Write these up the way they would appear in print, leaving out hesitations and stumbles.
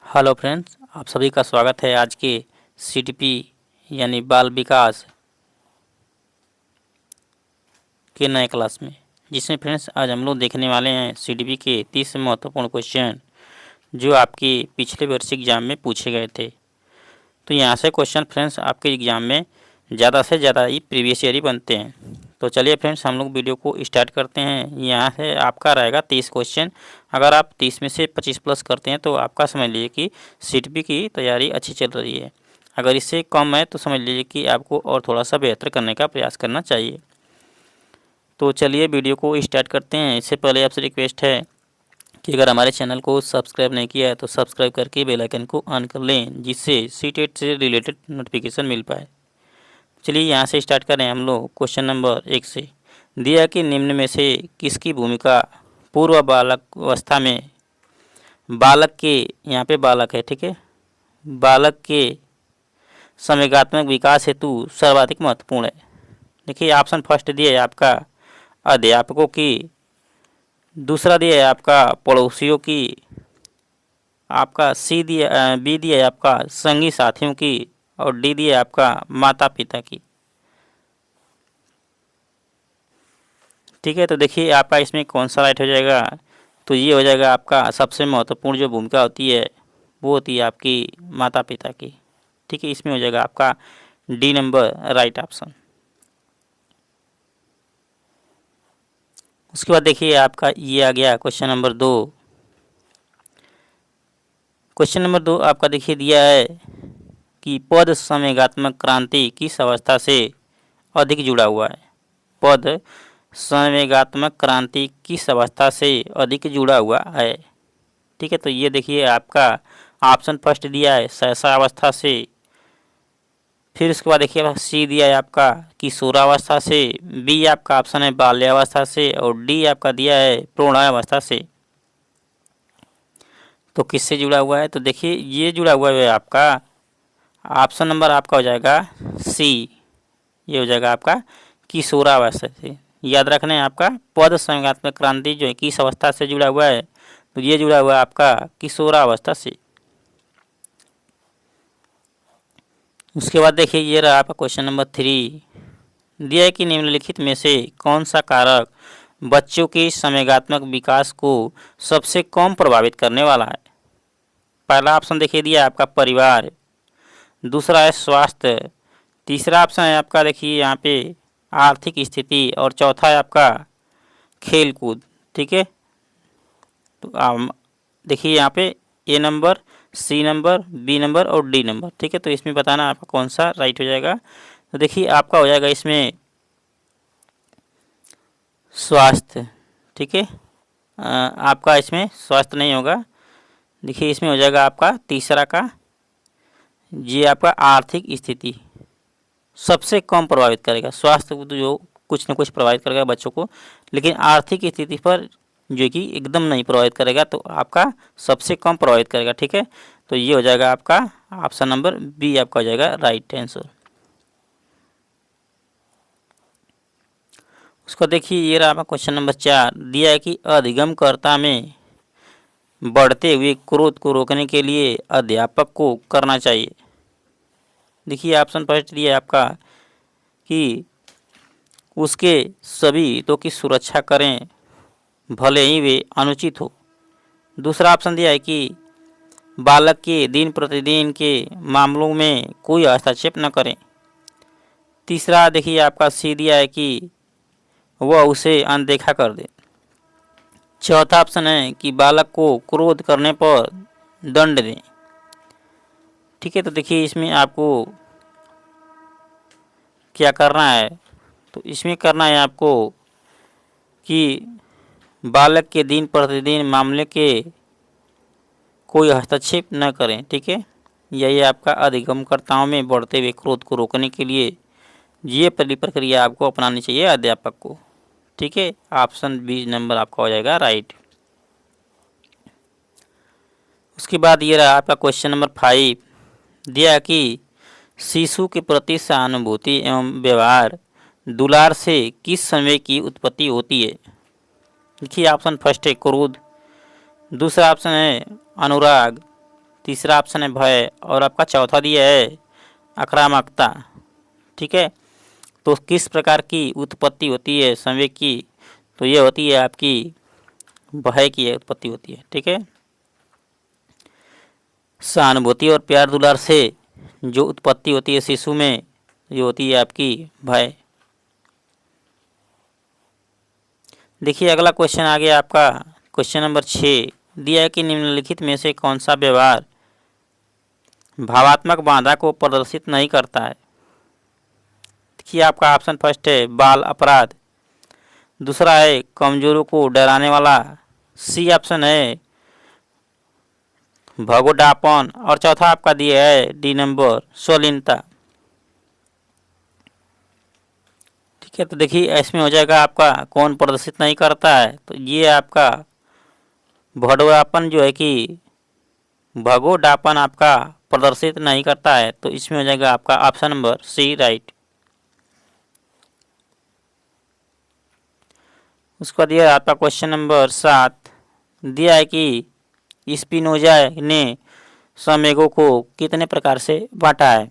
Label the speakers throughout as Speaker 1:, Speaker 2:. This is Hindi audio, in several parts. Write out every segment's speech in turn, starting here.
Speaker 1: हेलो फ्रेंड्स, आप सभी का स्वागत है आज के सीटीपी यानी बाल विकास के नए क्लास में, जिसमें फ्रेंड्स आज हम लोग देखने वाले हैं सीटीपी के 30 महत्वपूर्ण क्वेश्चन जो आपके पिछले वर्ष एग्जाम में पूछे गए थे। तो यहाँ से क्वेश्चन फ्रेंड्स आपके एग्जाम में ज़्यादा से ज़्यादा ही प्रीवियस ईयर ही बनते हैं। तो चलिए फ्रेंड्स हम लोग वीडियो को स्टार्ट करते हैं। यहाँ से आपका रहेगा 30 क्वेश्चन। अगर आप 30 में से 25 प्लस करते हैं तो आपका समझ लीजिए कि सीटीपी की तैयारी अच्छी चल रही है। अगर इससे कम है तो समझ लीजिए कि आपको और थोड़ा सा बेहतर करने का प्रयास करना चाहिए। तो चलिए वीडियो को स्टार्ट करते हैं। इससे पहले आपसे रिक्वेस्ट है कि अगर हमारे चैनल को सब्सक्राइब नहीं किया है तो सब्सक्राइब करके बेल आइकन को ऑन कर लें, जिससे सीटेट से रिलेटेड नोटिफिकेशन मिल पाए। चलिए यहाँ से स्टार्ट करें हम लोग क्वेश्चन नंबर 1 से। दिया कि निम्न में से किसकी भूमिका पूर्व बालक अवस्था में बालक के, यहाँ पे बालक है, ठीक है, बालक के संवेगात्मक विकास हेतु सर्वाधिक महत्वपूर्ण है। देखिए ऑप्शन फर्स्ट दिया है आपका अध्यापकों की, दूसरा दिया है आपका पड़ोसियों की, आपका बी दिया है आपका संगी साथियों की, और डी दिया है आपका माता पिता की। ठीक है, तो देखिए आपका इसमें कौन सा राइट हो जाएगा। तो ये हो जाएगा आपका सबसे महत्वपूर्ण जो भूमिका होती है वो होती है आपकी माता पिता की। ठीक है, इसमें हो जाएगा आपका डी नंबर राइट ऑप्शन। उसके बाद देखिए आपका ये आ गया क्वेश्चन नंबर 2। क्वेश्चन नंबर 2 आपका देखिए दिया है कि पद संवेगात्मक क्रांति किस अवस्था से अधिक जुड़ा हुआ है। पद संवेगात्मक क्रांति किस अवस्था से अधिक जुड़ा हुआ है। ठीक है, तो ये देखिए आपका ऑप्शन फर्स्ट दिया है शैशवावस्था से, फिर उसके बाद देखिए सी दिया है आपका किशोरावस्था से, बी आपका ऑप्शन है बाल्यावस्था से, और डी आपका दिया है प्रौढ़ावस्था से। तो किससे जुड़ा हुआ है, तो देखिए ये जुड़ा हुआ है आपका ऑप्शन नंबर आपका हो जाएगा सी, ये हो जाएगा आपका किशोरावस्था से। याद रखना है आपका पद संवेगात्मक क्रांति जो है किस अवस्था से जुड़ा हुआ है, तो ये जुड़ा हुआ है आपका किशोरावस्था से। उसके बाद देखिए ये रहा आपका क्वेश्चन नंबर 3। दिया है कि निम्नलिखित में से कौन सा कारक बच्चों के संवेगात्मक विकास को सबसे कम प्रभावित करने वाला है। पहला ऑप्शन देखिए दिया है आपका परिवार, दूसरा है स्वास्थ्य, तीसरा ऑप्शन है आपका देखिए यहाँ पे आर्थिक स्थिति, और चौथा है आपका खेल कूद। ठीक है, तो देखिए यहाँ पे A number, C number, B number और डी नंबर। ठीक है, तो इसमें बताना आपका कौन सा राइट हो जाएगा। तो देखिए आपका हो जाएगा इसमें स्वास्थ्य। ठीक है, आपका इसमें स्वास्थ्य नहीं होगा। देखिए इसमें हो जाएगा आपका तीसरा का, ये आपका आर्थिक स्थिति सबसे कम प्रभावित करेगा। स्वास्थ्य को तो जो कुछ न कुछ प्रभावित करेगा बच्चों को, लेकिन आर्थिक स्थिति पर जो कि एकदम नहीं प्रभावित करेगा, तो आपका सबसे कम प्रभावित करेगा। ठीक है, तो ये हो जाएगा आपका ऑप्शन नंबर बी आपका हो जाएगा राइट आंसर। उसको देखिए ये रहा आपका क्वेश्चन नंबर 4। दिया है कि अधिगमकर्ता में बढ़ते हुए क्रोध को रोकने के लिए अध्यापक को करना चाहिए। देखिए ऑप्शन फर्स्ट दिया है आपका कि उसके सभी हितों की सुरक्षा करें भले ही वे अनुचित हो। दूसरा ऑप्शन दिया है कि बालक के दिन प्रतिदिन के मामलों में कोई हस्तक्षेप न करें। तीसरा देखिए आपका सी दिया है कि वह उसे अनदेखा कर दे। चौथा ऑप्शन है कि बालक को क्रोध करने पर दंड दें। ठीक है, तो देखिए इसमें आपको क्या करना है, तो इसमें करना है आपको कि बालक के दिन प्रतिदिन मामले के कोई हस्तक्षेप न करें। ठीक है, यही आपका अधिगमकर्ताओं में बढ़ते हुए क्रोध को रोकने के लिए ये पहली प्रक्रिया आपको अपनानी चाहिए अध्यापक को। ठीक है, ऑप्शन बी नंबर आपका हो जाएगा राइट। उसके बाद ये रहा आपका क्वेश्चन नंबर 5। दिया कि शिशु के प्रति सहानुभूति एवं व्यवहार दुलार से किस संवेग की उत्पत्ति होती है। देखिए ऑप्शन फर्स्ट है क्रोध, दूसरा ऑप्शन है अनुराग, तीसरा ऑप्शन है भय, और आपका चौथा दिया है आक्रामकता। ठीक है, तो किस प्रकार की उत्पत्ति होती है संवेग की? तो ये होती है आपकी भय की उत्पत्ति होती है। ठीक है, सहानुभूति और प्यार दुलार से जो उत्पत्ति होती है शिशु में, ये होती है आपकी भय। देखिए अगला क्वेश्चन आ गया आपका क्वेश्चन नंबर 6। दिया है कि निम्नलिखित में से कौन सा व्यवहार भावात्मक बाधा को प्रदर्शित नहीं करता है? देखिए आपका ऑप्शन फर्स्ट है बाल अपराध, दूसरा है कमजोरों को डराने वाला, सी ऑप्शन है भगोड़ापन, और चौथा आपका दिया है डी नंबर स्वलीनता। ठीक है, तो देखिए इसमें हो जाएगा आपका कौन प्रदर्शित नहीं करता है, तो ये आपका भगोड़ापन जो है कि भगोड़ापन आपका प्रदर्शित नहीं करता है, तो इसमें हो जाएगा आपका ऑप्शन नंबर सी राइट। उसका दिया आपका क्वेश्चन नंबर 7। दिया है कि स्पिनोजा ने संवेगों को कितने प्रकार से बांटा है?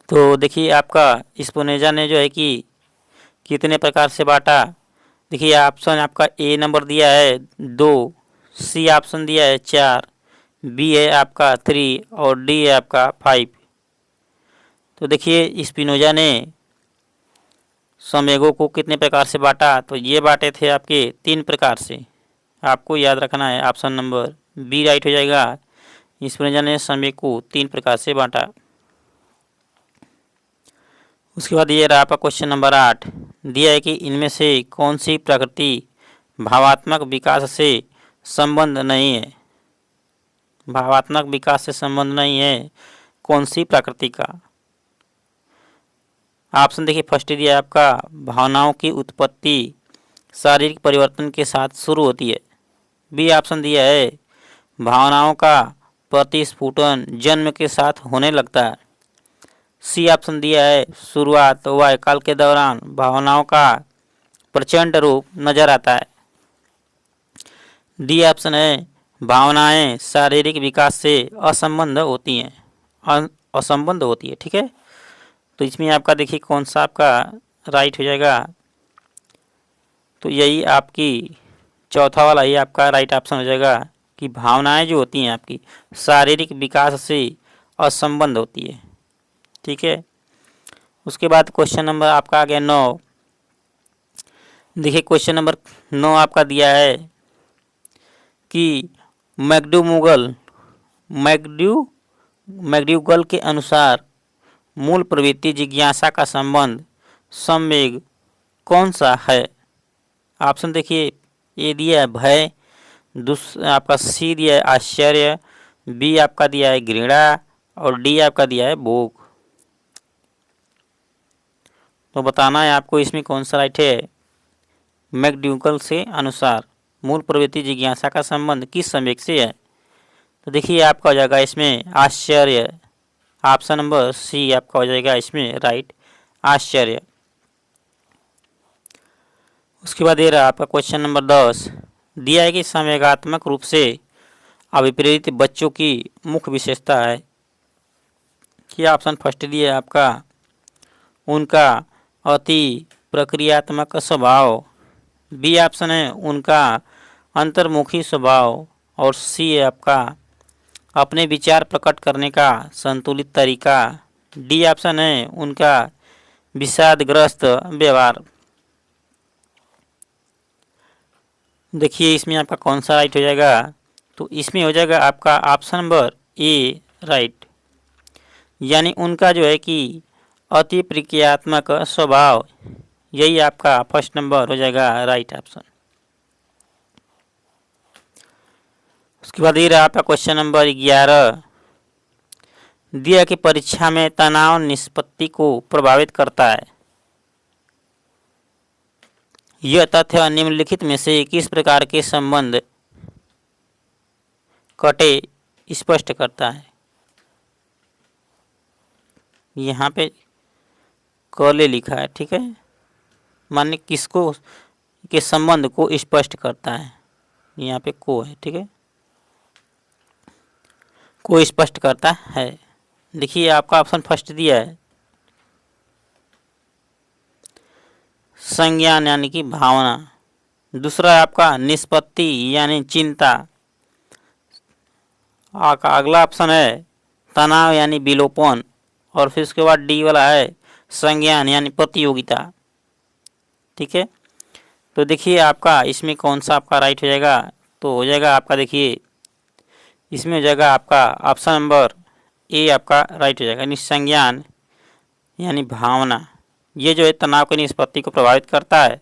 Speaker 1: तो देखिए आपका स्पिनोजा ने जो है कि कितने प्रकार से बांटा, देखिए ऑप्शन आपका ए नंबर दिया है 2, सी ऑप्शन दिया है 4, बी है आपका 3 और डी है आपका 5। तो देखिए स्पिनोजा ने संवेगों को कितने प्रकार से बांटा, तो ये बांटे थे आपके 3 प्रकार से। आपको याद रखना है, ऑप्शन नंबर बी राइट हो जाएगा। स्पिनोजा ने संवेग को 3 प्रकार से बांटा। उसके बाद ये रहा आपका क्वेश्चन नंबर 8। दिया है कि इनमें से कौन सी प्रकृति भावात्मक विकास से संबंध नहीं है? भावात्मक विकास से संबंध नहीं है कौन सी प्रकृति का? ऑप्शन देखिए फर्स्ट दिया है आपका भावनाओं की उत्पत्ति शारीरिक परिवर्तन के साथ शुरू होती है, बी ऑप्शन दिया है भावनाओं का प्रतिस्फुटन जन्म के साथ होने लगता है, सी ऑप्शन दिया है शुरुआत बाल्यकाल के दौरान भावनाओं का प्रचंड रूप नजर आता है, डी ऑप्शन है भावनाएं शारीरिक विकास से असंबद्ध होती है। ठीक है, तो इसमें आपका देखिए कौन सा आपका राइट हो जाएगा, तो यही आपकी चौथा वाला ही आपका राइट ऑप्शन हो जाएगा कि भावनाएं जो होती हैं आपकी शारीरिक विकास से असंबद्ध होती है। ठीक है, उसके बाद क्वेश्चन नंबर आपका आ गया 9। देखिए क्वेश्चन नंबर 9 आपका दिया है कि मैक्ड्यूगल के अनुसार मूल प्रवृत्ति जिज्ञासा का संबंध संवेग कौन सा है? ऑप्शन देखिए ए दिया है भय, दूसरा आपका सी दिया है आश्चर्य, बी आपका दिया है घृणा और डी आपका दिया है भोग। तो बताना है आपको इसमें कौन सा राइट है। मैक्ड्यूगल से अनुसार मूल प्रवृत्ति जिज्ञासा का संबंध किस संवेग से है? तो देखिए आपका हो जाएगा इसमें आश्चर्य, ऑप्शन नंबर सी आपका हो जाएगा इसमें राइट आश्चर्य। उसके बाद ये रहा आपका क्वेश्चन नंबर 10। दिया है कि संवेगात्मक रूप से अभिप्रेरित बच्चों की मुख्य विशेषता है, कि ऑप्शन फर्स्ट दिया है आपका उनका अति प्रक्रियात्मक स्वभाव, बी ऑप्शन है उनका अंतर्मुखी स्वभाव और सी है आपका अपने विचार प्रकट करने का संतुलित तरीका, डी ऑप्शन है उनका विषादग्रस्त व्यवहार। देखिए इसमें आपका कौन सा राइट हो जाएगा, तो इसमें हो जाएगा आपका ऑप्शन नंबर ए राइट, यानी उनका जो है कि अति प्रक्रियात्मक स्वभाव, यही आपका फर्स्ट नंबर हो जाएगा राइट ऑप्शन। उसके बाद ये रहा आपका क्वेश्चन नंबर 11। दिया कि परीक्षा में तनाव निष्पत्ति को प्रभावित करता है, यह तथ्य निम्नलिखित में से किस प्रकार के संबंध कटे स्पष्ट करता है? यहाँ पे कले लिखा है, ठीक है, माने किसको के संबंध को स्पष्ट करता है, यहाँ पे को है। ठीक है, को स्पष्ट करता है। देखिए आपका ऑप्शन फर्स्ट दिया है संज्ञान यानी कि भावना, दूसरा है आपका निष्पत्ति यानी चिंता, अगला ऑप्शन है तनाव यानी विलोपन, और फिर उसके बाद डी वाला है संज्ञान यानी प्रतियोगिता। ठीक है, तो देखिए आपका इसमें कौन सा आपका राइट हो जाएगा, तो हो जाएगा आपका, देखिए इसमें हो जाएगा आपका ऑप्शन नंबर ए आपका राइट हो जाएगा। संज्ञान यानी भावना, ये जो है तनाव की निष्पत्ति को प्रभावित करता है।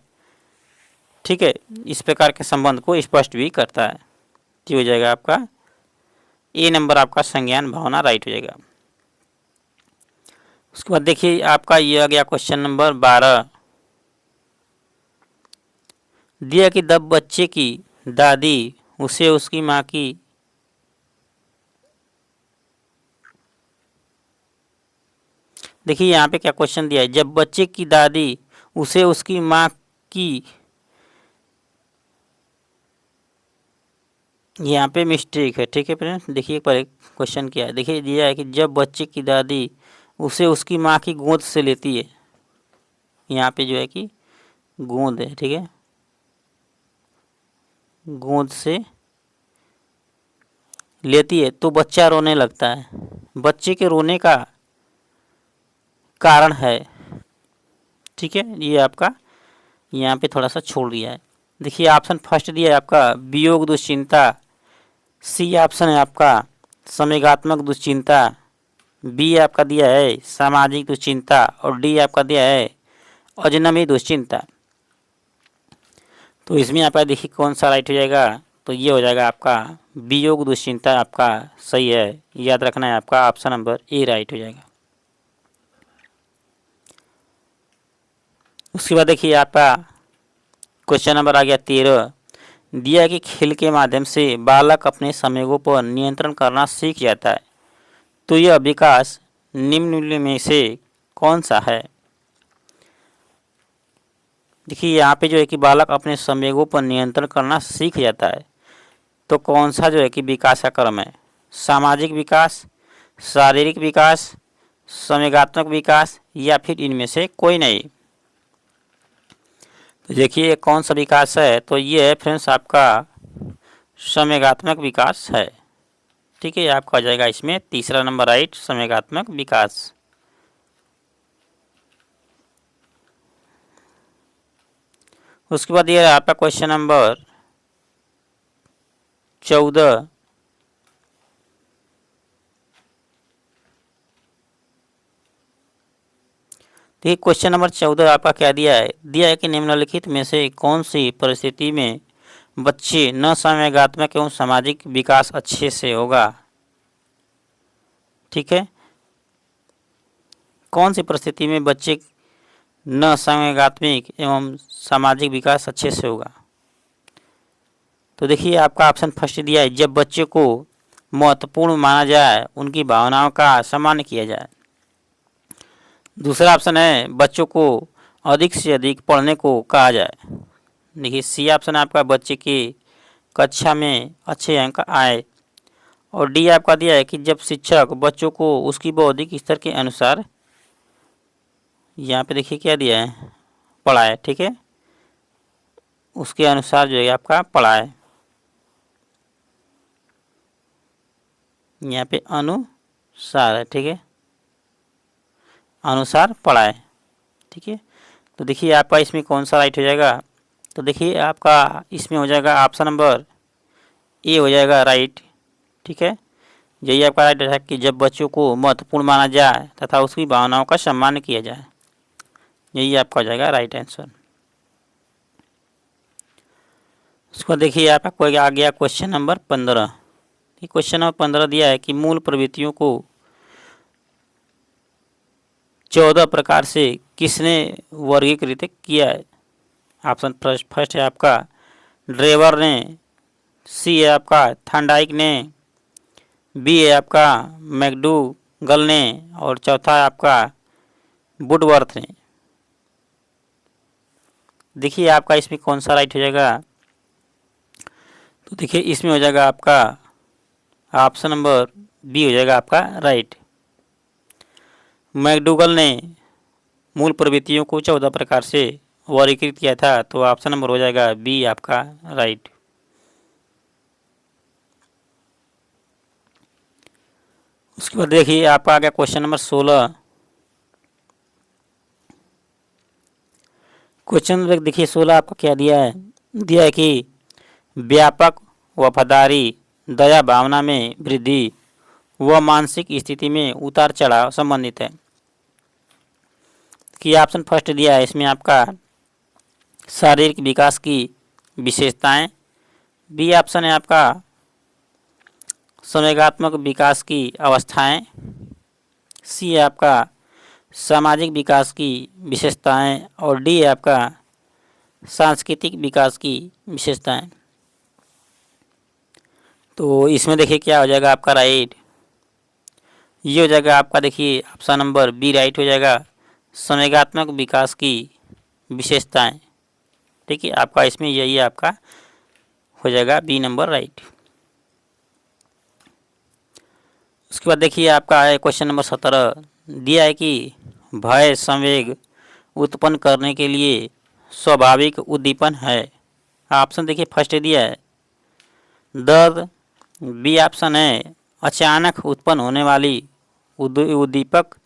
Speaker 1: ठीक है, इस प्रकार के संबंध को स्पष्ट भी करता है। ये हो जाएगा आपका ए नंबर, आपका संज्ञान भावना राइट हो जाएगा। उसके बाद देखिए आपका ये आ गया क्वेश्चन नंबर 12, दिया कि जब बच्चे की दादी उसे उसकी माँ की देखिए यहाँ पे क्या क्वेश्चन दिया है, जब बच्चे की दादी उसे उसकी माँ की, यहाँ पे मिस्टेक है। ठीक है फ्रेंड्स, देखिए पर क्वेश्चन क्या है, देखिए दिया है कि जब बच्चे की दादी उसे उसकी माँ की गोद से लेती है, यहाँ पे जो है कि गोद है। ठीक है, गोद से लेती है तो बच्चा रोने लगता है, बच्चे के रोने का कारण है। ठीक है, ये आपका यहाँ पे थोड़ा सा छोड़ दिया है। देखिए ऑप्शन फर्स्ट दिया है आपका वियोग दुश्चिंता, सी ऑप्शन है आपका संवेगात्मक दुश्चिंता, बी आपका दिया है सामाजिक दुश्चिंता, और डी आपका दिया है अजनबी दुश्चिंता। तो इसमें आपका देखिए कौन सा राइट हो जाएगा, तो ये हो जाएगा आपका वियोग दुश्चिंता आपका सही है। याद रखना है आपका ऑप्शन नंबर ए राइट हो जाएगा। उसके बाद देखिए आपका क्वेश्चन नंबर आ गया 13, दिया कि खेल के माध्यम से बालक अपने संवेगों पर नियंत्रण करना सीख जाता है, तो यह विकास निम्न में से कौन सा है। देखिए यहाँ पे जो है कि बालक अपने संवेगों पर नियंत्रण करना सीख जाता है, तो कौन सा जो है कि विकास का क्रम है, सामाजिक विकास, शारीरिक विकास, संवेगात्मक विकास, या फिर इनमें से कोई नहीं। तो देखिए कौन सा विकास है, तो ये है फ्रेंड्स आपका संवेगात्मक विकास है। ठीक है, आपका आ जाएगा इसमें तीसरा नंबर राइट, संवेगात्मक विकास। उसके बाद ये आपका क्वेश्चन नंबर 14, देखिए क्वेश्चन नंबर 14 आपका क्या दिया है, दिया है कि निम्नलिखित में से कौन सी परिस्थिति में बच्चे न संवेगात्मक एवं सामाजिक विकास अच्छे से होगा। ठीक है, कौन सी परिस्थिति में बच्चे न संवेगात्मक एवं सामाजिक विकास अच्छे से होगा। तो देखिए आपका ऑप्शन फर्स्ट दिया है जब बच्चे को महत्वपूर्ण माना जाए, उनकी भावनाओं का सम्मान किया जाए। दूसरा ऑप्शन है बच्चों को अधिक से अधिक पढ़ने को कहा जाए। देखिए सी ऑप्शन आपका बच्चे की कक्षा में अच्छे अंक आए, और डी आपका दिया है कि जब शिक्षक बच्चों को उसकी बौद्धिक स्तर के अनुसार, यहाँ पे देखिए क्या दिया है, पढ़ाए। ठीक है, उसके अनुसार जो है आपका पढ़ाए, यहाँ पे अनुसार है। ठीक है, अनुसार पढ़ाए। ठीक है, तो देखिए आपका इसमें कौन सा राइट हो जाएगा, तो देखिए आपका इसमें हो जाएगा ऑप्शन नंबर ए हो जाएगा राइट। ठीक है, यही आपका राइट है कि जब बच्चों को महत्वपूर्ण माना जाए तथा उसकी भावनाओं का सम्मान किया जाए, यही आपका हो जाएगा राइट आंसर। उसको देखिए आपका कोई आ गया क्वेश्चन नंबर 15। क्वेश्चन नंबर 15 दिया है कि मूल प्रवृत्तियों को 14 प्रकार से किसने वर्गीकृत किया है। ऑप्शन फर्स्ट है आपका ड्रेवर ने, सी है आपका थॉर्नडाइक ने, बी है आपका मैकडूगल ने, और चौथा है आपका वुडवर्थ ने। देखिए आपका इसमें कौन सा राइट हो जाएगा, तो देखिए इसमें हो जाएगा आपका ऑप्शन नंबर बी हो जाएगा आपका राइट। मैकडूगल ने मूल प्रवृत्तियों को 14 प्रकार से वर्गीकृत किया था, तो ऑप्शन नंबर हो जाएगा बी आपका राइट। उसके बाद देखिए आपका आ गया क्वेश्चन नंबर 16। क्वेश्चन नंबर देखिए 16 आपका क्या दिया है कि व्यापक वफादारी दया भावना में वृद्धि व मानसिक स्थिति में उतार चढ़ाव संबंधित है। कि ऑप्शन फर्स्ट दिया है इसमें आपका शारीरिक विकास की विशेषताएं, बी ऑप्शन है आपका संवेगात्मक विकास की अवस्थाएं, सी है आपका सामाजिक विकास की विशेषताएं और डी है आपका सांस्कृतिक विकास की विशेषताएं। तो इसमें देखिए क्या हो जाएगा आपका राइट, ये हो जाएगा आपका देखिए ऑप्शन नंबर बी राइट हो जाएगा, संवेगात्मक विकास की विशेषताएं। ठीक है, आपका इसमें यही आपका हो जाएगा बी नंबर राइट। उसके बाद देखिए आपका है क्वेश्चन नंबर 17 दिया है कि भय संवेग उत्पन्न करने के लिए स्वाभाविक उद्दीपन है। ऑप्शन देखिए फर्स्ट दिया है दर्द, बी ऑप्शन है अचानक उत्पन्न होने वाली उद्दीपक,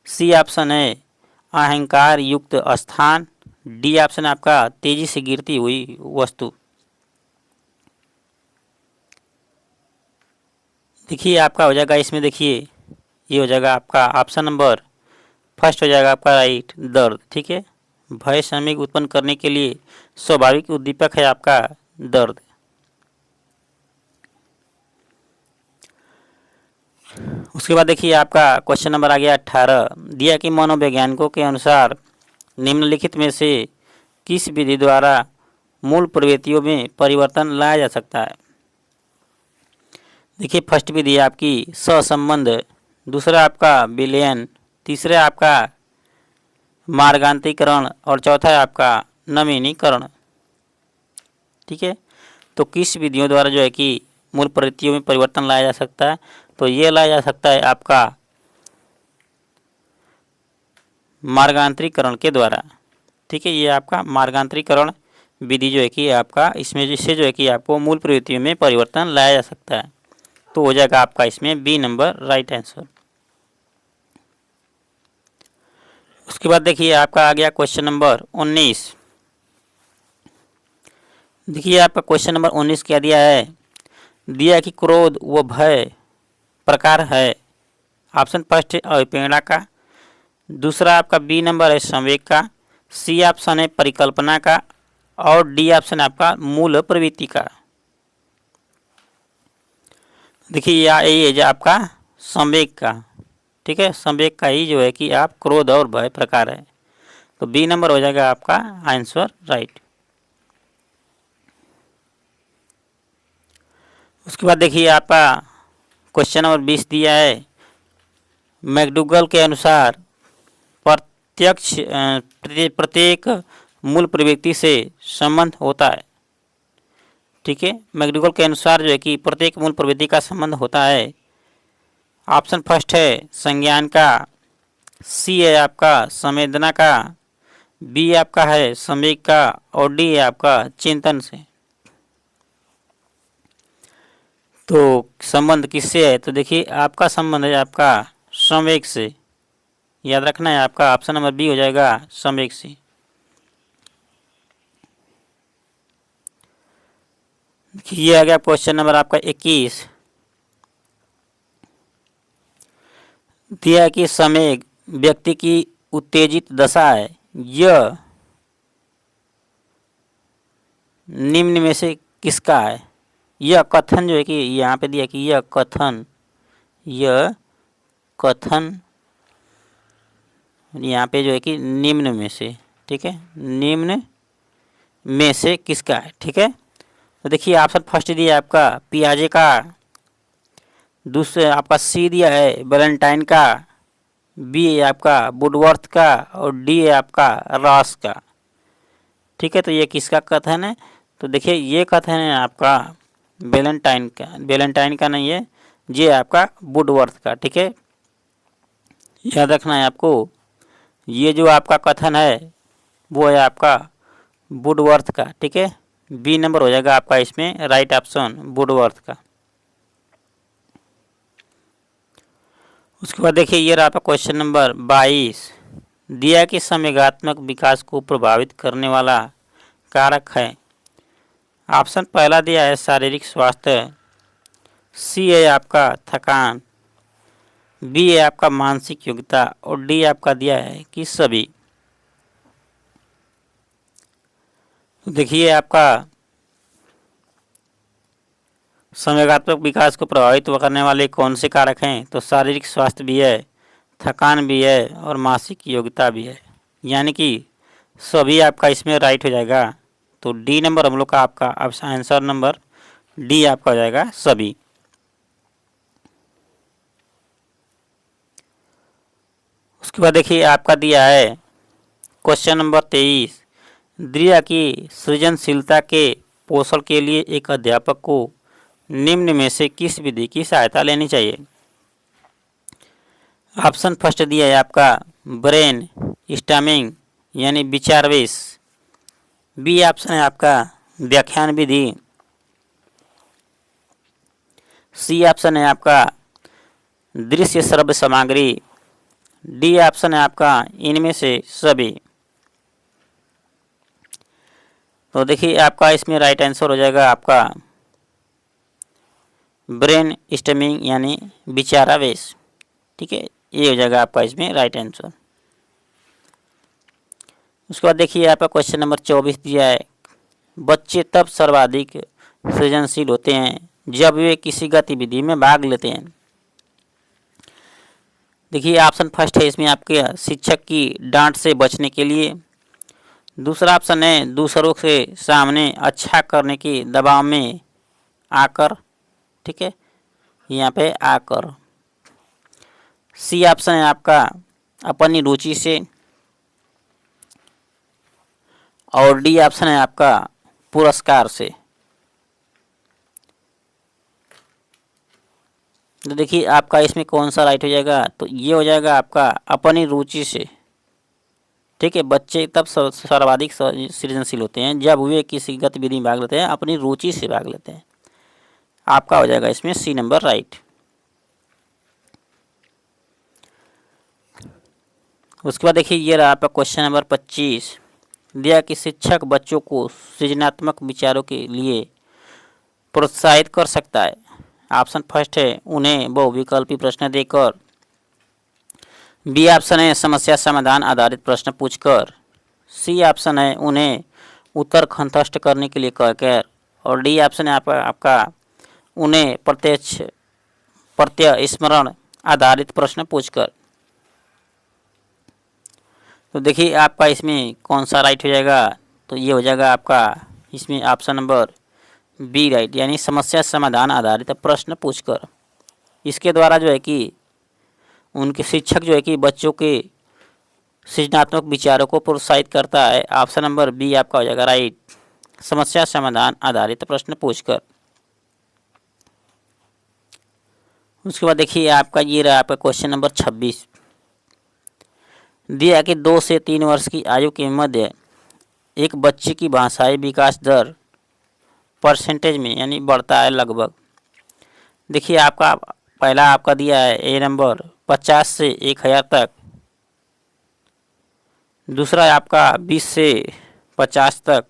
Speaker 1: सी ऑप्शन है अहंकार युक्त स्थान, डी ऑप्शन आपका तेजी से गिरती हुई वस्तु। देखिए आपका हो जाएगा इसमें देखिए ये हो जाएगा आपका ऑप्शन नंबर फर्स्ट हो जाएगा आपका राइट दर्द। ठीक है, भय संवेग उत्पन्न करने के लिए स्वाभाविक उद्दीपक है आपका दर्द। उसके बाद देखिए आपका क्वेश्चन नंबर आ गया 18 दिया कि मनोवैज्ञानिकों के अनुसार निम्नलिखित में से किस विधि द्वारा मूल प्रवृत्तियों में परिवर्तन लाया जा सकता है। देखिए फर्स्ट विधि आपकी सहसंबंध, दूसरा आपका विलयन, तीसरा आपका मार्गांतरीकरण और चौथा है आपका नवीनीकरण। ठीक है, तो किस विधियों द्वारा जो है कि मूल प्रवृत्तियों में परिवर्तन लाया जा सकता है, तो ये लाया जा सकता है आपका मार्गांतरीकरण के द्वारा। ठीक है, ये आपका मार्गांतरीकरण विधि जो है कि आपका इसमें जिससे जो है कि आपको मूल प्रवृत्तियों में परिवर्तन लाया जा सकता है, तो हो जाएगा आपका इसमें बी नंबर राइट आंसर। उसके बाद देखिए आपका आ गया क्वेश्चन नंबर 19। देखिए आपका क्वेश्चन नंबर 19 क्या दिया है, दिया कि क्रोध व भय प्रकार है। ऑप्शन फर्स्ट है अभिप्रेरणा का, दूसरा आपका बी नंबर है संवेग का, सी ऑप्शन है परिकल्पना का और डी ऑप्शन आपका मूल प्रवृत्ति का। देखिए ये है जो आपका संवेग का। ठीक है, संवेग का ही जो है कि आप क्रोध और भय प्रकार है, तो बी नंबर हो जाएगा आपका आंसर राइट। उसके बाद देखिए आपका क्वेश्चन नंबर 20 दिया है मैकडूगल के अनुसार प्रत्येक मूल प्रवृत्ति से संबंध होता है। ठीक है, मैकडूगल के अनुसार जो है कि प्रत्येक मूल प्रवृत्ति का संबंध होता है। ऑप्शन फर्स्ट है संज्ञान का, सी है आपका संवेदना का, बी आपका है संवेग का और डी है आपका चिंतन से। तो संबंध किससे है, तो देखिए आपका संबंध है आपका संवेग से, याद रखना है आपका ऑप्शन नंबर बी हो जाएगा संवेग से। ये आ गया क्वेश्चन नंबर आपका 21 दिया कि संवेग व्यक्ति की उत्तेजित दशा है, यह निम्न में से किसका है। यह कथन जो है कि यहाँ पे दिया कि यह कथन यहाँ पे जो है कि निम्न में से, ठीक है, निम्न में से किसका है। ठीक है, तो देखिए ऑप्शन फर्स्ट दिया है आपका पियाजे का, दूसरे आपका सी दिया है वैलेंटाइन का, बी है आपका वुडवर्थ का और डी है आपका रॉस का। ठीक है, तो ये किसका कथन है, तो देखिए ये कथन है आपका वैलेंटाइन का नहीं है, ये आपका वुडवर्थ का, ठीक है, याद रखना है आपको। ये जो आपका कथन है वो है आपका वुडवर्थ का, ठीक है। बी नंबर हो जाएगा आपका इसमें राइट ऑप्शन वुडवर्थ का। उसके बाद देखिए ये रहा आपका क्वेश्चन नंबर 22। दिया कि संवेगात्मक विकास को प्रभावित करने वाला कारक है। ऑप्शन पहला दिया है शारीरिक स्वास्थ्य, सी है आपका थकान, बी है आपका मानसिक योग्यता और डी आपका दिया है कि सभी। तो देखिए आपका संवेगात्मक विकास को प्रभावित करने वाले कौन से कारक हैं, तो शारीरिक स्वास्थ्य भी है, थकान भी है और मानसिक योग्यता भी है, यानी कि सभी आपका इसमें राइट हो जाएगा। तो डी नंबर हम लोग का आपका आंसर नंबर डी आपका हो जाएगा सभी। उसके बाद देखिए आपका दिया है क्वेश्चन नंबर 23। दिया कि सृजनशीलता के पोषण के लिए एक अध्यापक को निम्न में से किस विधि की सहायता लेनी चाहिए। ऑप्शन फर्स्ट दिया है आपका ब्रेन स्टॉर्मिंग यानी विचारवेश, बी ऑप्शन है आपका व्याख्यान विधि, सी ऑप्शन है आपका दृश्य श्रव्य सामग्री, डी ऑप्शन है आपका इनमें से सभी। तो देखिए आपका इसमें राइट आंसर हो जाएगा आपका ब्रेन स्टॉर्मिंग यानी विचारावेश, ठीक है, ये हो जाएगा आपका इसमें राइट आंसर। उसके बाद देखिए आपका क्वेश्चन नंबर 24 दिया है। बच्चे तब सर्वाधिक सृजनशील होते हैं जब वे किसी गतिविधि में भाग लेते हैं। देखिए ऑप्शन फर्स्ट है इसमें आपके शिक्षक की डांट से बचने के लिए, दूसरा ऑप्शन है दूसरों के सामने अच्छा करने के दबाव में आकर, ठीक है, यहाँ पे आकर, सी ऑप्शन है आपका अपनी रुचि से और डी ऑप्शन है आपका पुरस्कार से। तो देखिए आपका इसमें कौन सा राइट हो जाएगा, तो ये हो जाएगा आपका अपनी रुचि से, ठीक है। बच्चे तब सर्वाधिक सृजनशील होते हैं जब वे किसी गतिविधि में भाग लेते हैं, अपनी रुचि से भाग लेते हैं। आपका हो जाएगा इसमें सी नंबर राइट। उसके बाद देखिए ये रहा आपका क्वेश्चन नंबर 25। दिया कि शिक्षक बच्चों को सृजनात्मक विचारों के लिए प्रोत्साहित कर सकता है। ऑप्शन फर्स्ट है उन्हें बहुविकल्पी प्रश्न देकर, बी ऑप्शन है समस्या समाधान आधारित प्रश्न पूछकर, सी ऑप्शन है उन्हें उत्तर कंठस्थ करने के लिए कहकर और डी ऑप्शन है आपका उन्हें प्रत्यय स्मरण आधारित प्रश्न पूछकर। तो देखिए आपका इसमें कौन सा राइट हो जाएगा, तो ये हो जाएगा आपका इसमें ऑप्शन नंबर बी राइट, यानी समस्या समाधान आधारित प्रश्न पूछकर। इसके द्वारा जो है कि उनके शिक्षक जो है कि बच्चों के सृजनात्मक विचारों को प्रोत्साहित करता है। ऑप्शन नंबर बी आपका हो जाएगा राइट, समस्या समाधान आधारित प्रश्न पूछकर। उसके बाद देखिए आपका ये रहा आपका क्वेश्चन नंबर 26। दिया कि 2 से 3 वर्ष की आयु के मध्य एक बच्चे की भाषाई विकास दर परसेंटेज में यानी बढ़ता है लगभग। देखिए आपका पहला आपका दिया है ए नंबर 50 से 1000 तक, दूसरा आपका 20 से 50 तक,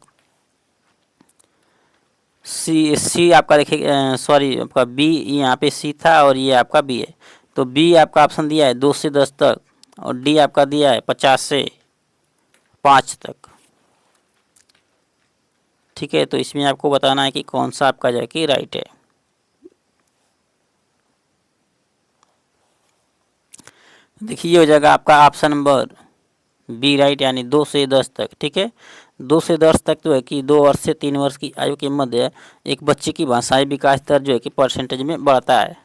Speaker 1: सी आपका देखिए सॉरी आपका बी, यहाँ पे सी था और ये आपका बी है, तो बी आपका ऑप्शन दिया है 2 से 10 तक और डी आपका दिया है 50 से 5 तक, ठीक है। तो इसमें आपको बताना है कि कौन सा आपका जो है कि राइट है। देखिए ये हो जाएगा आपका ऑप्शन नंबर बी राइट, यानी 2 से 10 तक, ठीक है। 2 से 10 तक जो है कि 2 वर्ष से 3 वर्ष की आयु के मध्य एक बच्चे की भाषाई विकास दर जो है कि परसेंटेज में बढ़ता है,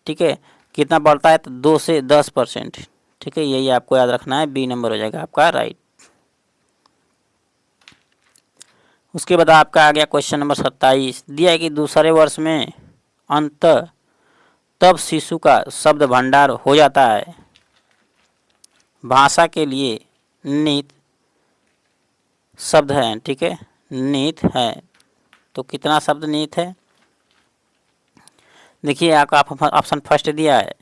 Speaker 1: ठीक है। कितना बढ़ता है, तो 2 से 10%, ठीक है, यही आपको याद रखना है। बी नंबर हो जाएगा आपका राइट। उसके बाद आपका आ गया क्वेश्चन नंबर 27। दिया है कि दूसरे वर्ष में अंत तब शिशु का शब्द भंडार हो जाता है। भाषा के लिए नित शब्द है, ठीक है, नित है। तो कितना शब्द नित है? देखिए आपका ऑप्शन फर्स्ट दिया है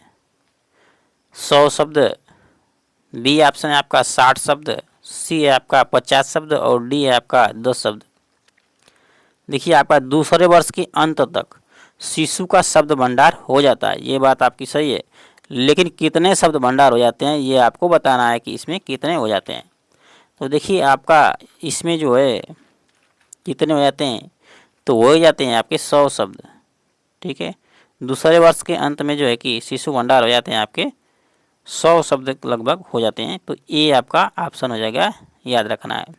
Speaker 1: 100 शब्द, बी ऑप्शन है आपका 60 शब्द, सी है आपका 50 शब्द और डी है आपका 10 शब्द। देखिए आपका दूसरे वर्ष के अंत तक शिशु का शब्द भंडार हो जाता है, ये बात आपकी सही है, लेकिन कितने शब्द भंडार हो जाते हैं ये आपको बताना है कि इसमें कितने हो जाते हैं। तो देखिए आपका इसमें जो है कितने हो जाते हैं, तो हो जाते हैं आपके 100 शब्द, ठीक है। दूसरे वर्ष के अंत में जो है कि शिशु भंडार हो जाते हैं आपके 100 शब्द लगभग हो जाते हैं। तो ये आपका ऑप्शन हो जाएगा, याद रखना है।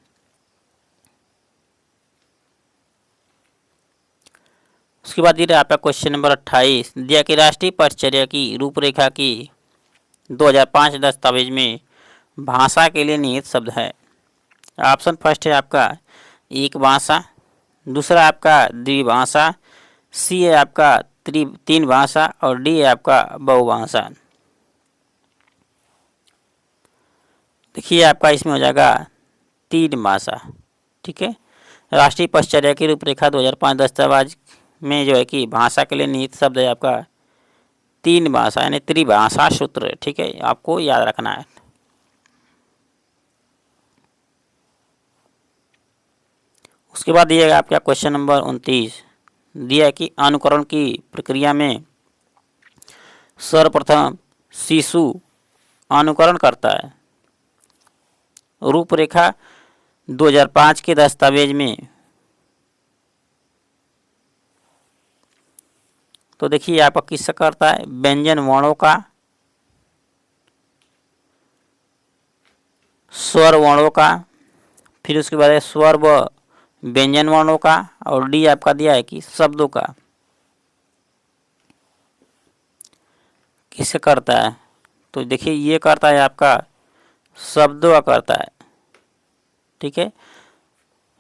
Speaker 1: उसके बाद ये आपका क्वेश्चन नंबर 28 दिया कि राष्ट्रीय परिचर्या की रूपरेखा की 2005 दस्तावेज में भाषा के लिए निहित शब्द है। ऑप्शन फर्स्ट है आपका एक भाषा, दूसरा आपका द्विभाषा, सी है आपका तीन भाषा और डी है आपका बहुभाषा। देखिए आपका इसमें हो जाएगा तीन भाषा, ठीक है। राष्ट्रीय परिचर्या की रूपरेखा 2005 दस्तावेज में जो है कि भाषा के लिए निहित शब्द है आपका तीन भाषा यानी त्रिभाषा सूत्र, ठीक है, आपको याद रखना है। उसके बाद दिएगा आपका क्वेश्चन नंबर 29 दिया कि अनुकरण की प्रक्रिया में सर्वप्रथम शिशु अनुकरण करता है। रूपरेखा 2005 के दस्तावेज में तो देखिए आपका किसका करता है, व्यंजन वर्णों का, स्वर वर्णों का, फिर उसके बाद स्वर व व्यंजन वर्णों का और डी आपका दिया है कि शब्दों का। किससे करता है, तो देखिए ये करता है आपका शब्दों का करता है, ठीक है।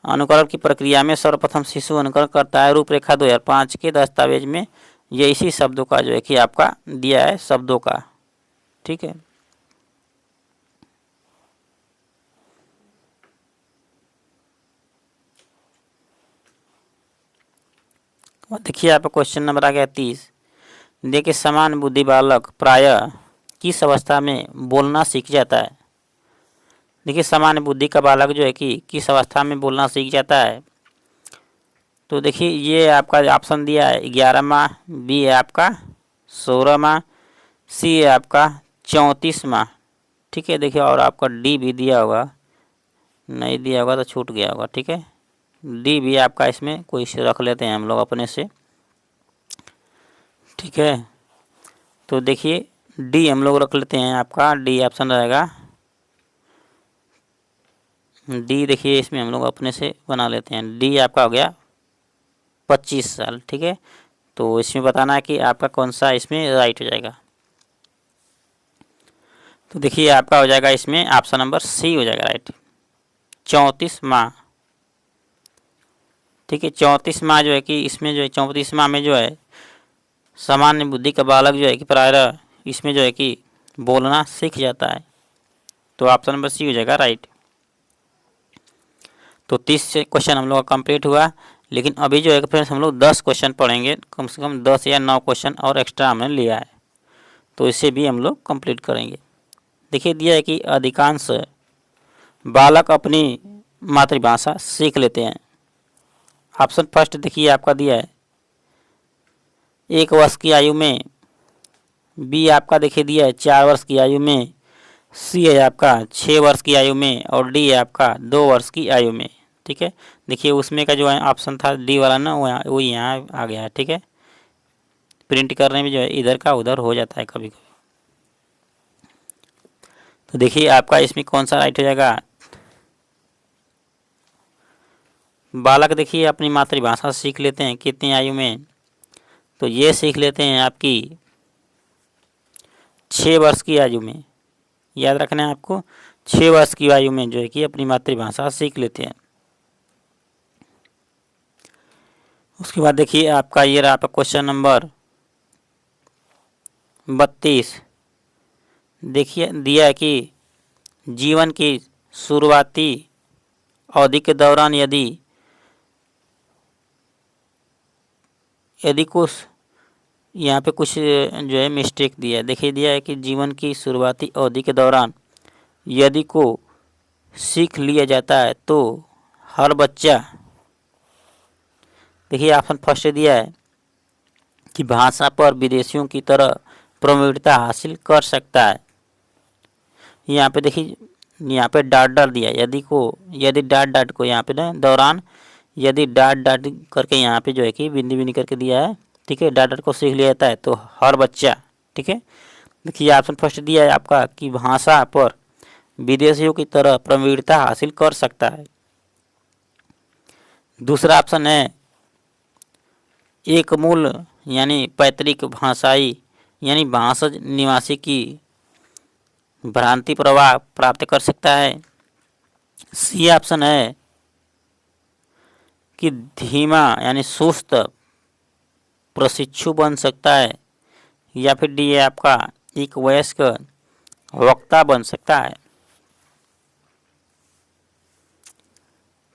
Speaker 1: अनुकरण की प्रक्रिया में सर्वप्रथम शिशु अनुकरण करता है। रूपरेखा 2005 के दस्तावेज में ये इसी शब्दों का जो है कि आपका दिया है शब्दों का, ठीक है। देखिए आपका क्वेश्चन नंबर आ गया 30 देखिए समान बुद्धि बालक प्रायः किस अवस्था में बोलना सीख जाता है। देखिए सामान्य बुद्धि का बालक जो है कि किस अवस्था में बोलना सीख जाता है, तो देखिए ये आपका ऑप्शन दिया है 11 माह, बी है आपका 16 माह, सी है आपका 34 माह, ठीक है। देखिए और आपका डी भी दिया होगा, नहीं दिया होगा तो छूट गया होगा, ठीक है। डी भी आपका इसमें कोई से रख लेते हैं हम लोग अपने से, ठीक है। तो देखिए डी हम लोग रख लेते हैं, आपका डी ऑप्शन रहेगा डी। देखिए इसमें हम लोग अपने से बना लेते हैं, डी आपका हो गया 25 साल, ठीक है। तो इसमें बताना है कि आपका कौन सा इसमें राइट हो जाएगा। तो देखिए आपका हो जाएगा इसमें ऑप्शन नंबर सी हो जाएगा राइट, 34 माह, ठीक है। 34 माह जो है कि इसमें जो है 34 माह में जो है सामान्य बुद्धि का बालक जो है कि प्रायः इसमें जो है कि बोलना सीख जाता है। तो ऑप्शन नंबर सी हो जाएगा राइट। तो 30 क्वेश्चन हम लोग का कंप्लीट हुआ, लेकिन अभी जो है फ्रेंड्स हम लोग 10 क्वेश्चन पढ़ेंगे, कम से कम 10 या 9 क्वेश्चन और एक्स्ट्रा हमने लिया है, तो इसे भी हम लोग कंप्लीट करेंगे। देखिए दिया है कि अधिकांश बालक अपनी मातृभाषा सीख लेते हैं। ऑप्शन फर्स्ट देखिए आपका दिया है 1 वर्ष की आयु में, बी आपका देखिए दिया है 4 वर्ष की आयु में, सी है आपका 6 वर्ष की आयु में और डी है आपका 2 वर्ष की आयु में, ठीक है। देखिए उसमें का जो है ऑप्शन था डी वाला ना वो यहाँ आ गया है, ठीक है। प्रिंट करने में जो है इधर का उधर हो जाता है कभी कभी। तो देखिए आपका इसमें कौन सा राइट हो जाएगा, बालक देखिए अपनी मातृभाषा सीख लेते हैं कितनी आयु में, तो ये सीख लेते हैं आपकी 6 वर्ष की आयु में। याद रखना है आपको 6 वर्ष की आयु में जो है कि अपनी मातृभाषा सीख लेते हैं। उसके बाद देखिए आपका ये रहा आपका क्वेश्चन नंबर 32 देखिए दिया है कि जीवन की शुरुआती अवधि के दौरान यदि कुछ यहाँ पे कुछ जो है मिस्टेक दिया है। देखिए दिया है कि जीवन की शुरुआती अवधि के दौरान यदि को सीख लिया जाता है तो हर बच्चा, देखिए ऑप्शन फर्स्ट दिया है कि भाषा पर विदेशियों की तरह प्रवीणता हासिल कर सकता है। यहाँ पे देखिए यहाँ पे डाट डाट दिया है, यदि डाट डाट को यहाँ पे ना दौरान यदि डाट डाट करके यहाँ पे जो है कि बिंदी बिंदी करके दिया है, ठीक है। डाट डाट को सीख लिया जाता है तो हर बच्चा, ठीक है। देखिए ऑप्शन फर्स्ट दिया है आपका कि भाषा पर विदेशियों की तरह प्रवीणता हासिल कर सकता है। दूसरा ऑप्शन है एक मूल यानी पैतृक भाषाई यानी भाषज निवासी की भ्रांति प्रवाह प्राप्त कर सकता है। सी ऑप्शन है कि धीमा यानी सुस्त प्रशिक्षु बन सकता है। या फिर डी है आपका एक वयस्क वक्ता बन सकता है।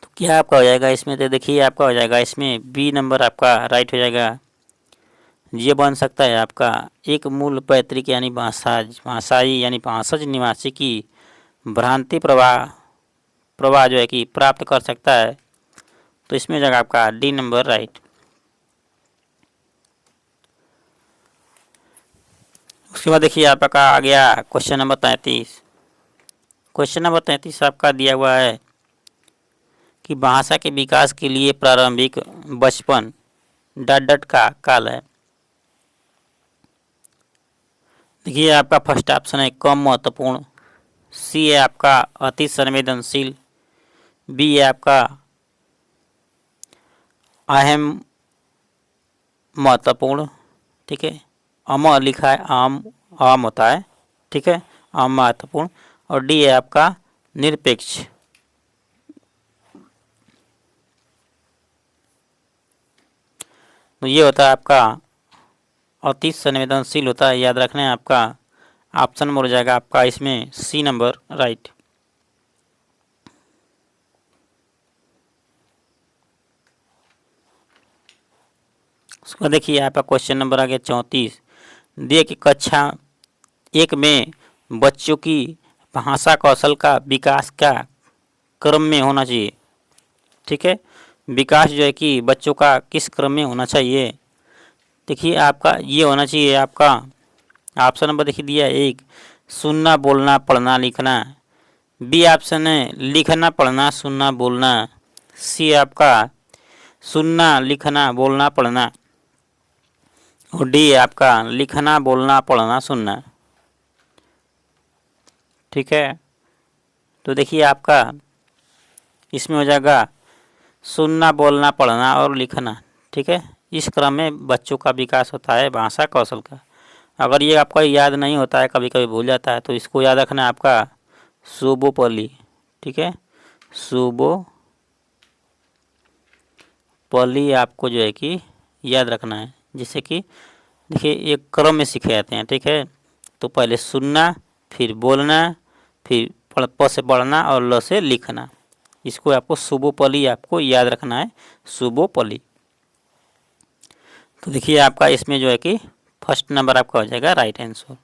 Speaker 1: तो क्या आपका हो जाएगा इसमें? तो देखिए आपका हो जाएगा इसमें बी नंबर आपका राइट हो जाएगा। ये बन सकता है आपका एक मूल पैतृक यानी भाषाई यानी भाषज निवासी की भ्रांति प्रवाह जो है कि प्राप्त कर सकता है। तो इसमें हो जाएगा आपका डी नंबर राइट। उसके बाद देखिए आपका आ गया क्वेश्चन नंबर 33। क्वेश्चन नंबर 33 आपका दिया हुआ है कि भाषा के विकास के लिए प्रारंभिक बचपन डट डट का काल है। देखिए आपका फर्स्ट ऑप्शन है कम महत्वपूर्ण, सी है आपका अति संवेदनशील, बी है आपका अहम महत्वपूर्ण, ठीक है। अम लिखा है आम होता है, ठीक है, आम महत्वपूर्ण। और डी है आपका निरपेक्ष। तो ये होता है आपका अति संवेदनशील होता है, याद रखना है। आपका ऑप्शन नंबर हो जाएगा आपका इसमें सी नंबर राइट। उसको देखिए आपका क्वेश्चन नंबर आ गया 34। दिए कि कक्षा 1 में बच्चों की भाषा कौशल का विकास का क्रम में होना चाहिए, ठीक है। विकास जो है कि बच्चों का किस क्रम में होना चाहिए? देखिए आपका ये होना चाहिए आपका ऑप्शन नंबर देखिए दिया है 1 सुनना बोलना पढ़ना लिखना, बी ऑप्शन है लिखना पढ़ना सुनना बोलना, सी आपका सुनना लिखना बोलना पढ़ना, और डी है आपका लिखना बोलना पढ़ना सुनना, ठीक है। तो देखिए आपका इसमें हो जाएगा सुनना बोलना पढ़ना और लिखना, ठीक है। इस क्रम में बच्चों का विकास होता है भाषा कौशल का। अगर ये आपका याद नहीं होता है, कभी कभी भूल जाता है, तो इसको याद रखना है आपका सुबोपली, ठीक है। सुबोपली आपको जो है कि याद रखना है, जिससे कि देखिए एक क्रम में सीखे जाते हैं, ठीक है। तो पहले सुनना, फिर बोलना, फिर प से पढ़ना और ल से लिखना। इसको आपको सुबोपली आपको याद रखना है, सुबोपली। तो देखिए आपका इसमें जो है कि फर्स्ट नंबर आपका हो जाएगा राइट आंसर।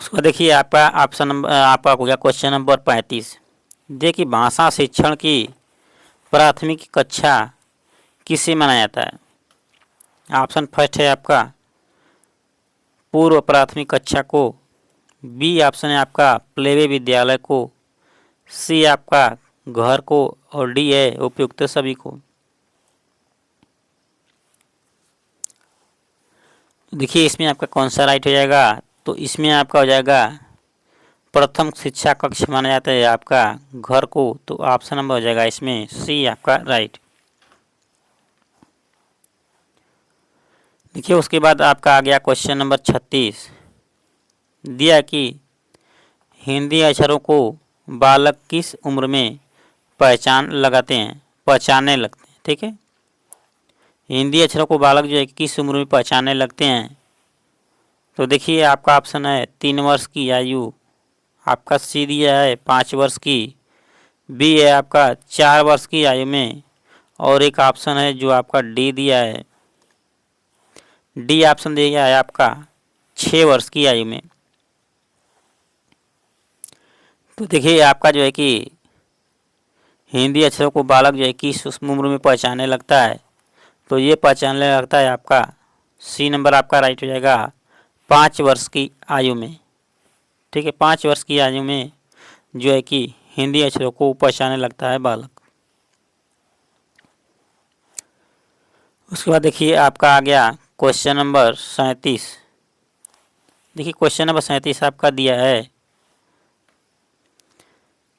Speaker 1: उसको देखिए आपका ऑप्शन नंबर आपका हो गया क्वेश्चन नंबर 35। देखिए भाषा शिक्षण की प्राथमिक कक्षा किसे मनाया जाता है? ऑप्शन फर्स्ट है आपका पूर्व प्राथमिक कक्षा को, बी ऑप्शन है आपका प्लेवे विद्यालय को, सी आपका घर को, और डी है उपयुक्त सभी को। देखिए इसमें आपका कौन सा राइट हो जाएगा? तो इसमें आपका हो जाएगा प्रथम शिक्षा कक्ष माना जाता है आपका घर को, तो ऑप्शन नंबर हो जाएगा इसमें सी आपका राइट। देखिए उसके बाद आपका आ गया क्वेश्चन नंबर 36। दिया कि हिंदी अक्षरों को बालक किस उम्र में पहचानने लगते हैं, ठीक है। हिंदी अक्षरों को बालक जो है किस उम्र में पहचानने लगते हैं? तो देखिए आपका ऑप्शन है 3 वर्ष की आयु, आपका सी दिया है 5 वर्ष की, बी है आपका 4 वर्ष की आयु में, और एक ऑप्शन है जो आपका डी दिया है, डी ऑप्शन दिया है आपका 6 वर्ष की आयु में। तो देखिए आपका जो है कि हिंदी अक्षरों को बालक जो है किस उम्र में पहचानने लगता है? तो ये पहचानने लगता है आपका सी नंबर आपका राइट हो जाएगा 5 वर्ष की आयु में। ठीक है, 5 वर्ष की आयु में जो है कि हिंदी अक्षरों को पहचानने लगता है बालक। उसके बाद देखिए आपका आ गया क्वेश्चन नंबर 37। देखिए क्वेश्चन नंबर 37 आपका दिया है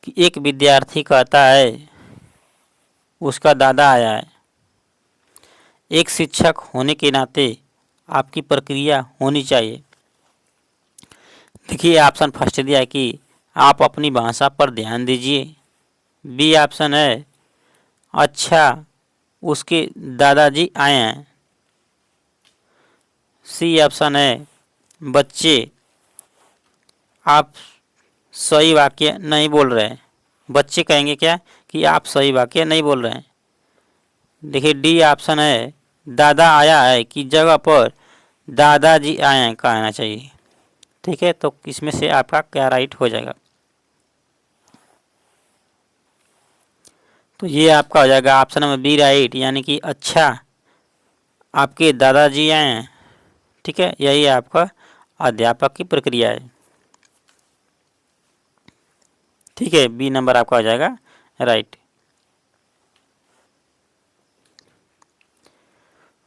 Speaker 1: कि एक विद्यार्थी कहता है उसका दादा आया है। एक शिक्षक होने के नाते आपकी प्रक्रिया होनी चाहिए। देखिए ऑप्शन फर्स्ट दिया है कि आप अपनी भाषा पर ध्यान दीजिए, बी ऑप्शन है अच्छा उसके दादाजी आए हैं, सी ऑप्शन है बच्चे आप सही वाक्य नहीं बोल रहे हैं। बच्चे कहेंगे क्या कि आप सही वाक्य नहीं बोल रहे हैं। देखिए डी ऑप्शन है दादा आया है की जगह पर दादाजी आए हैं कहना चाहिए। ठीक है, तो इसमें से आपका क्या राइट हो जाएगा? तो ये आपका हो जाएगा ऑप्शन नंबर बी राइट, यानी कि अच्छा आपके दादाजी आए हैं। ठीक है, यही आपका अध्यापक की प्रक्रिया है। ठीक है, बी नंबर आपका हो जाएगा राइट।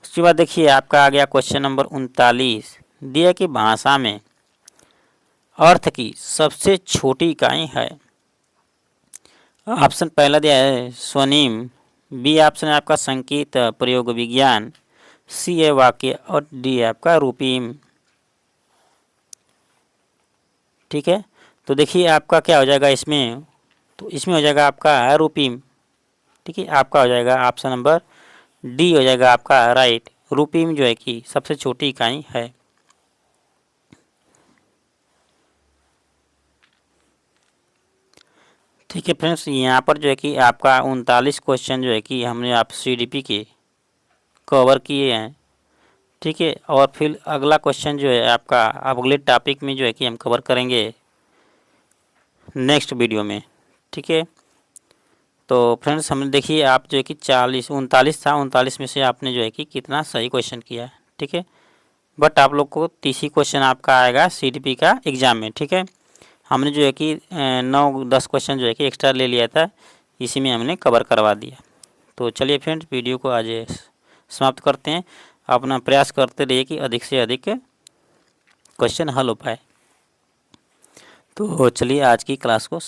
Speaker 1: उसके बाद देखिए आपका आ गया क्वेश्चन नंबर 39। दिया कि भाषा में अर्थ की सबसे छोटी इकाई है। ऑप्शन पहला दिया है स्वनिम, बी ऑप्शन है आपका संकेत प्रयोग विज्ञान, सी है वाक्य, और डी है आपका रूपीम। ठीक है, तो देखिए आपका क्या हो जाएगा इसमें? तो इसमें हो जाएगा आपका रूपीम। ठीक है, आपका हो जाएगा ऑप्शन नंबर डी हो जाएगा आपका राइट। रूपीम जो है कि सबसे छोटी इकाई है। ठीक है फ्रेंड्स, यहाँ पर जो है कि आपका 39 क्वेश्चन जो है कि हमने आप सीडीपी के कवर किए हैं। ठीक है, और फिर अगला क्वेश्चन जो है आपका अगले टॉपिक में जो है कि हम कवर करेंगे नेक्स्ट वीडियो में। ठीक है, तो फ्रेंड्स हमने देखिए आप जो है कि 39 था, 39 में से आपने जो है कि कितना सही क्वेश्चन किया है। ठीक है, बट आप लोग को 30 ही क्वेश्चन आपका आएगा सीडीपी का एग्ज़ाम में। ठीक है, हमने जो है कि 9-10 क्वेश्चन जो है कि एक्स्ट्रा ले लिया था, इसी में हमने कवर करवा दिया। तो चलिए फ्रेंड्स वीडियो को आज समाप्त करते हैं। अपना प्रयास करते रहिए कि अधिक से अधिक क्वेश्चन हल हो पाए। तो चलिए आज की क्लास को